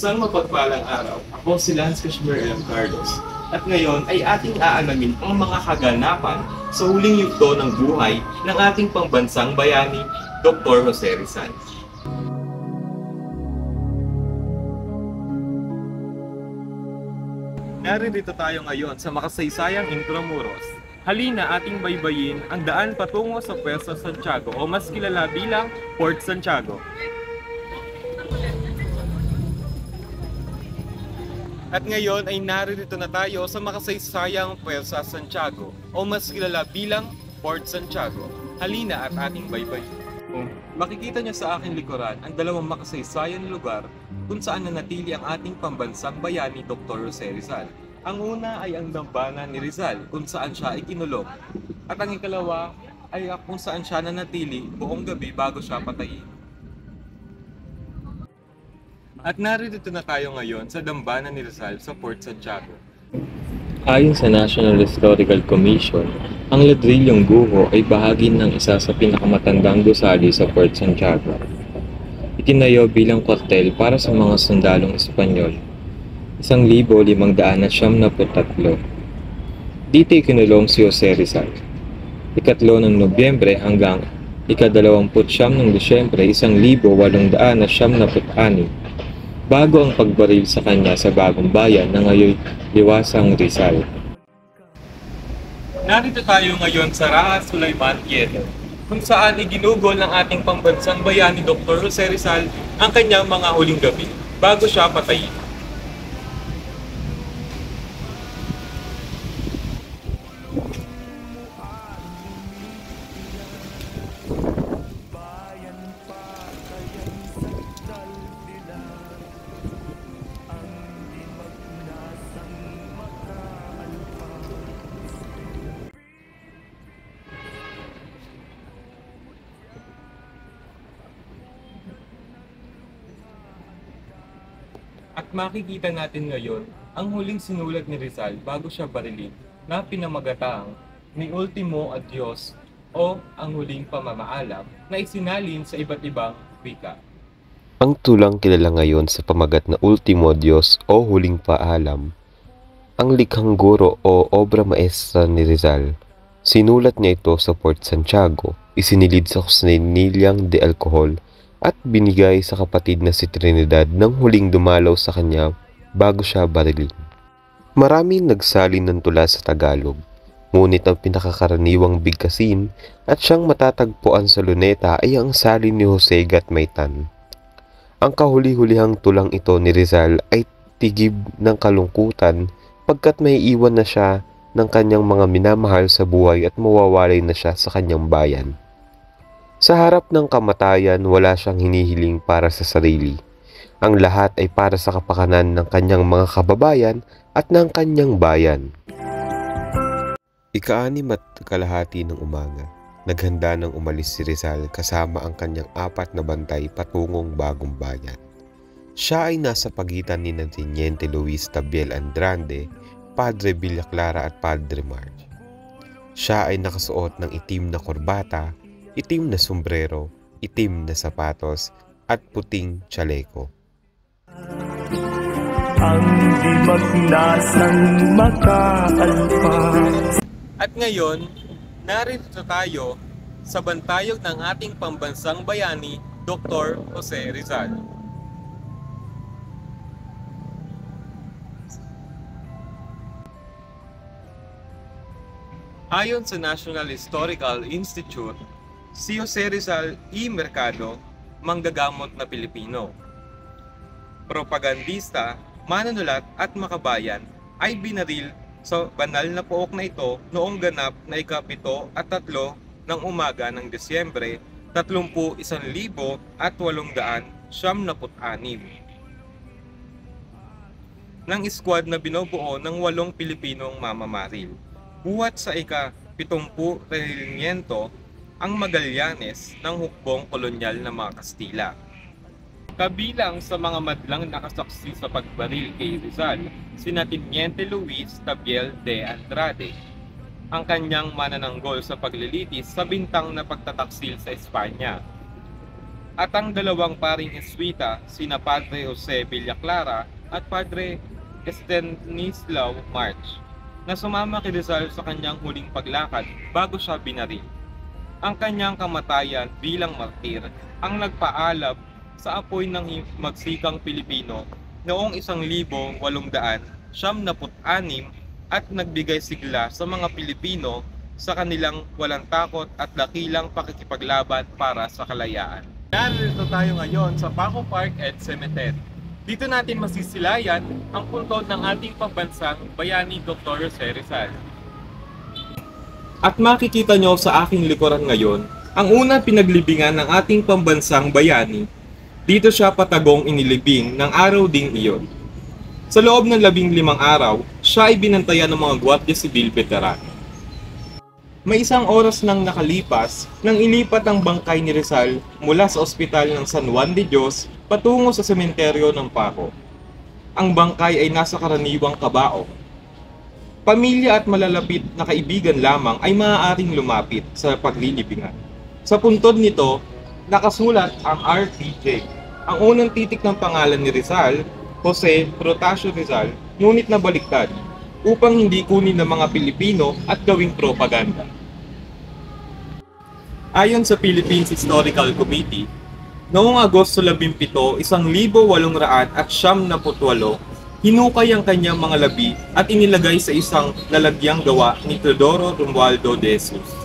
Isang mapagpalang araw, ako si Lance Kashmir M. Carlos. At ngayon ay ating aalamin ang mga kaganapan sa huling yugto ng buhay ng ating pambansang bayani, Dr. Jose Rizal. Naririto tayo ngayon sa makasaysayang Intramuros. Halina ating baybayin ang daan patungo sa Puerto Santiago o mas kilala bilang Port Santiago. At ngayon ay naririto na tayo sa makasaysayang Puerto Santiago o mas kilala bilang Port Santiago. Halina at ating baybay. Makikita niyo sa aking likuran ang dalawang makasaysayang lugar kung saan nanatili ang ating pambansang bayani Dr. Jose Rizal. Ang una ay ang dambana ni Rizal kung saan siya ikinulong. At ang ikalawa ay kung saan siya nanatili buong gabi bago siya patayin. At narito na tayo ngayon sa dambana ni Rizal sa Port Santiago. Ayon sa National Historical Commission, ang ladrilyong guho ay bahagi ng isa sa pinakamatandang gusali sa Port Santiago. Itinayo bilang kwartel para sa mga sundalong Espanyol, 1573. Dito ikinulong si Jose Rizal. 3 ng Nobyembre hanggang 29 ng Disyembre 1876 bago ang pagbaril sa kanya sa Bagong Bayan na ngayon liwasang Rizal. Narito tayo ngayon sa Raha Sulaiman Theater, kung saan iginugol ng ating pambansang bayani Dr. Jose Rizal ang kanyang mga huling gabi bago siya patayin. At makikita natin ngayon ang huling sinulat ni Rizal bago siya barilin na pinamagatang ni Ultimo Adios o ang huling pamamaalam na isinalin sa iba't ibang wika. Ang tulang kilala ngayon sa pamagat na Ultimo Adios o Huling Paalam, ang likhang guro o obra maestra ni Rizal. Sinulat niya ito sa Port Santiago, isinilid sa kusinilyang de alcohol at binigay sa kapatid na si Trinidad nang huling dumalaw sa kanya bago siya barilin. Maraming nagsalin ng tula sa Tagalog, ngunit ang pinakakaraniwang bigkasin at siyang matatagpuan sa Luneta ay ang salin ni Jose Gatmaytan. Ang kahuli-hulihang tulang ito ni Rizal ay tigib ng kalungkutan pagkat may iwan na siya ng kanyang mga minamahal sa buhay at mawawalay na siya sa kanyang bayan. Sa harap ng kamatayan, wala siyang hinihiling para sa sarili. Ang lahat ay para sa kapakanan ng kanyang mga kababayan at ng kanyang bayan. 6:30 ng umaga, naghanda ng umalis si Rizal kasama ang kanyang 4 na bantay patungong Bagong Bayan. Siya ay nasa pagitan ni Teniente Luis Tabiel Andrade, Padre Villaclara at Padre Marge. Siya ay nakasuot ng itim na korbata, itim na sombrero, itim na sapatos, at puting tsaleko. Ang di magnasang makaalpas. At ngayon, narito tayo sa bantayog ng ating pambansang bayani, Dr. Jose Rizal. Ayon sa National Historical Institute, si Jose Rizal E. Mercado, manggagamot na Pilipino. propagandista, manunulat at makabayan ay binaril sa banal na pook na ito noong ganap na ika-7 at 3 ng umaga ng Disyembre 31,876 ng squad na binubuo ng 8 Pilipinong mamamaril. Buhat sa ika-70 rehimiento ang Magallanes ng hukbong kolonyal ng mga Kastila. Kabilang sa mga madlang nakasaksi sa pagbaril kay Rizal, sina Teniente Luis Tabiel de Andrade, ang kanyang manananggol sa paglilitis sa bintang na pagtataksil sa Espanya. At ang dalawang paring Jesuita, sina Padre Jose Villaclara at Padre Estanislao March, na sumama kay Rizal sa kanyang huling paglakad bago siya binaril. Ang kanyang kamatayan bilang martir ang nagpaalab sa apoy ng magsikang Pilipino noong 1876 at nagbigay sigla sa mga Pilipino sa kanilang walang takot at dakilang pakikipaglaban para sa kalayaan. Narito tayo ngayon sa Paco Park and Cemetery. Dito natin masisilayan ang puntod ng ating pambansang bayani Dr. Jose Rizal. At makikita nyo sa aking likuran ngayon ang unang pinaglibingan ng ating pambansang bayani. Dito siya patagong inilibing ng araw ding iyon. Sa loob ng 15 araw, siya ay binantayan ng mga Guardia Civil veterano. May 1 oras nang nakalipas nang ilipat ang bangkay ni Rizal mula sa ospital ng San Juan de Dios patungo sa sementeryo ng Paco. Ang bangkay ay nasa karaniwang kabao. Pamilya at malalapit na kaibigan lamang ay maaaring lumapit sa paglilibingan. Sa puntod nito, nakasulat ang RTJ. Ang unang titik ng pangalan ni Rizal, Jose Protasio Rizal, ngunit nabaliktad upang hindi kunin ng mga Pilipino at gawing propaganda. Ayon sa Philippines Historical Committee, noong Agosto 17, 1878, hinukay ang kanyang mga labi at inilagay sa isang lalagyang gawa ni Teodoro Romualdo de Jesus.